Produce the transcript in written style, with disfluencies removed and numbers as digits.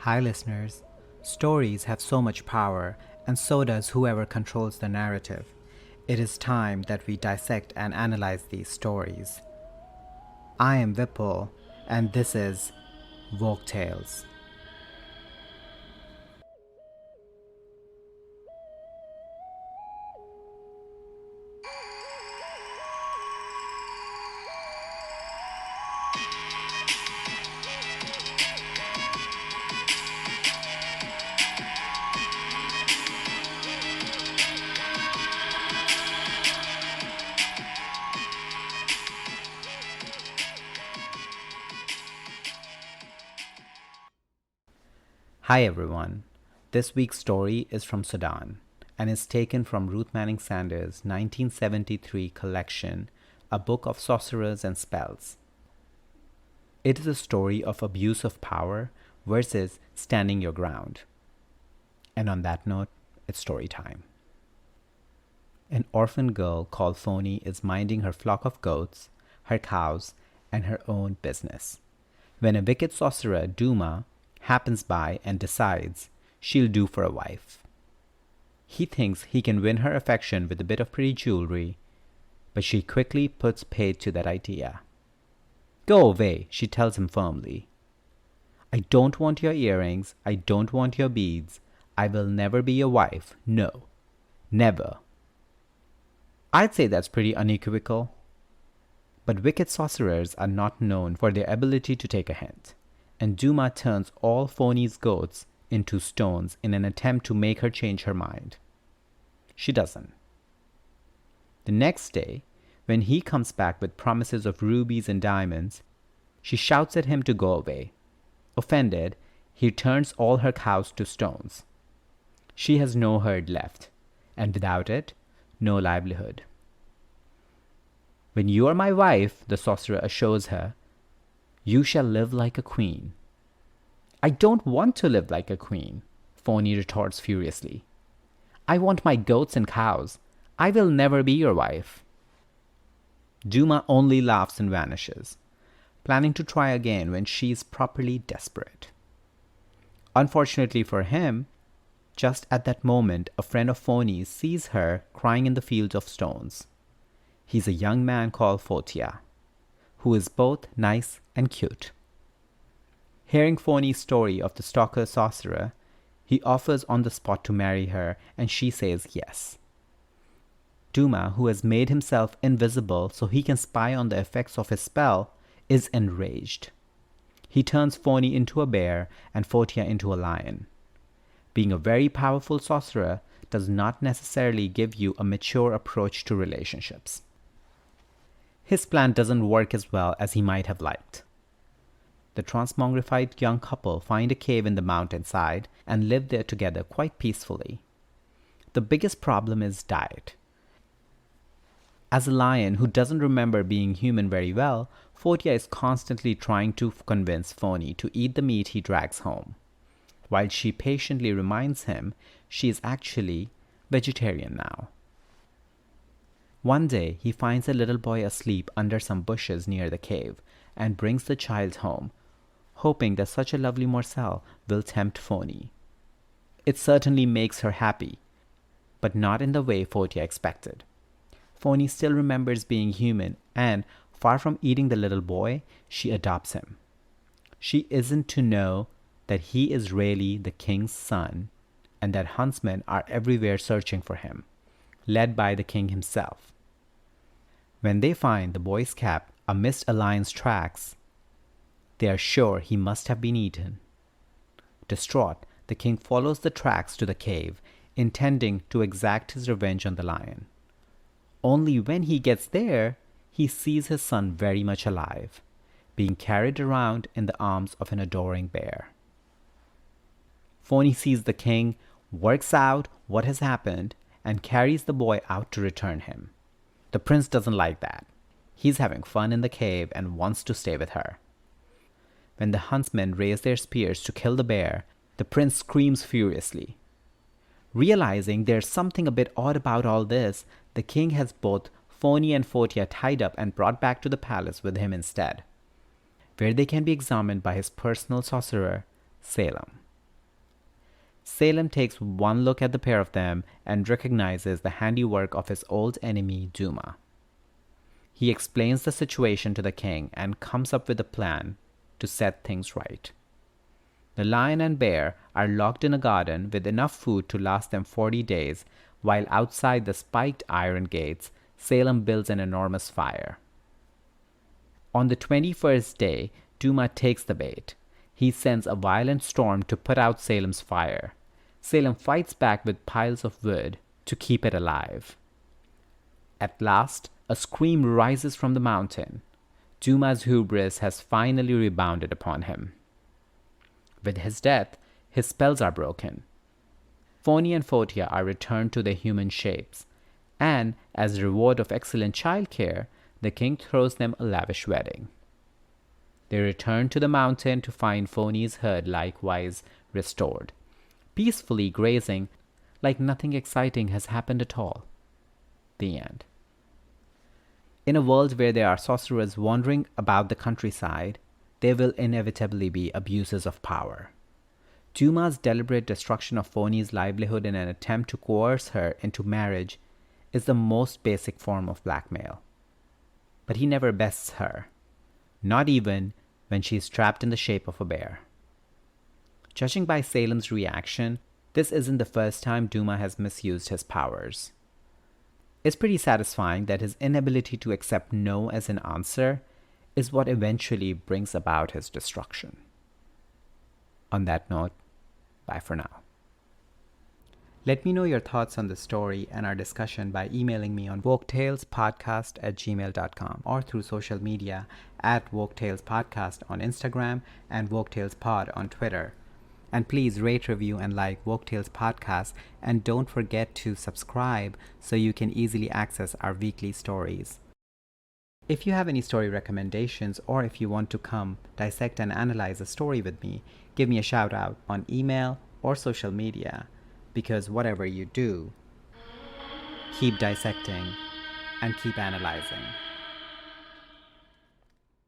Hi, listeners. Stories have so much power, and so does whoever controls the narrative. It is time that we dissect and analyze these stories. I am Vipul, and this is Folktales. Hi, everyone. This week's story is from Sudan and is taken from Ruth Manning Sanders' 1973 collection, A Book of Sorcerers and Spells. It is a story of abuse of power versus standing your ground. And on that note, it's story time. An orphan girl called Foti is minding her flock of goats, her cows, and her own business, when a wicked sorcerer, Duma, happens by and decides she'll do for a wife. He thinks he can win her affection with a bit of pretty jewelry, but she quickly puts paid to that idea. Go away, she tells him firmly. I don't want your earrings, I don't want your beads, I will never be your wife, no, never. I'd say that's pretty unequivocal. But wicked sorcerers are not known for their ability to take a hint, and Duma turns all Foti's goats into stones in an attempt to make her change her mind. She doesn't. The next day, when he comes back with promises of rubies and diamonds, she shouts at him to go away. Offended, he turns all her cows to stones. She has no herd left, and without it, no livelihood. When you are my wife, the sorcerer assures her, you shall live like a queen. I don't want to live like a queen, Foti retorts furiously. I want my goats and cows. I will never be your wife. Duma only laughs and vanishes, planning to try again when she is properly desperate. Unfortunately for him, just at that moment, a friend of Foti's sees her crying in the fields of stones. He's a young man called Fotia, who is both nice and cute. Hearing Foti's story of the stalker sorcerer, he offers on the spot to marry her, and she says yes. Duma, who has made himself invisible so he can spy on the effects of his spell, is enraged. He turns Foti into a bear and Fotia into a lion. Being a very powerful sorcerer does not necessarily give you a mature approach to relationships. His plan doesn't work as well as he might have liked. The transmogrified young couple find a cave in the mountainside and live there together quite peacefully. The biggest problem is diet. As a lion who doesn't remember being human very well, Fotia is constantly trying to convince Foti to eat the meat he drags home, while she patiently reminds him she is actually vegetarian now. One day, he finds a little boy asleep under some bushes near the cave and brings the child home, hoping that such a lovely morsel will tempt Foti. It certainly makes her happy, but not in the way Fotia expected. Foti still remembers being human and, far from eating the little boy, she adopts him. She isn't to know that he is really the king's son and that huntsmen are everywhere searching for him, led by the king himself. When they find the boy's cap amidst a lion's tracks, they are sure he must have been eaten. Distraught, the king follows the tracks to the cave, intending to exact his revenge on the lion. Only when he gets there, he sees his son very much alive, being carried around in the arms of an adoring bear. Foti sees the king, works out what has happened, and carries the boy out to return him. The prince doesn't like that. He's having fun in the cave and wants to stay with her. When the huntsmen raise their spears to kill the bear, the prince screams furiously. Realizing there's something a bit odd about all this, the king has both Foti and Fotia tied up and brought back to the palace with him instead, where they can be examined by his personal sorcerer, Salem. Salem takes one look at the pair of them and recognizes the handiwork of his old enemy, Duma. He explains the situation to the king and comes up with a plan to set things right. The lion and bear are locked in a garden with enough food to last them 40 days, while outside the spiked iron gates, Salem builds an enormous fire. On the 21st day, Duma takes the bait. He sends a violent storm to put out Salem's fire. Salem fights back with piles of wood to keep it alive. At last, a scream rises from the mountain. Duma's hubris has finally rebounded upon him. With his death, his spells are broken. Foti and Fotia are returned to their human shapes, and as a reward of excellent childcare, the king throws them a lavish wedding. They return to the mountain to find Foti's herd likewise restored, peacefully grazing like nothing exciting has happened at all. The end. In a world where there are sorcerers wandering about the countryside, there will inevitably be abuses of power. Duma's deliberate destruction of Foti's livelihood in an attempt to coerce her into marriage is the most basic form of blackmail. But he never bests her, not even when she is trapped in the shape of a bear. Judging by Salem's reaction, this isn't the first time Duma has misused his powers. It's pretty satisfying that his inability to accept no as an answer is what eventually brings about his destruction. On that note, bye for now. Let me know your thoughts on the story and our discussion by emailing me on folktalespodcast@gmail.com or through social media at folktalespodcast on Instagram and folktalespod on Twitter. And please rate, review, and like Folktales Podcast, and don't forget to subscribe so you can easily access our weekly stories. If you have any story recommendations, or if you want to come dissect and analyze a story with me, give me a shout out on email or social media, because whatever you do, keep dissecting and keep analyzing.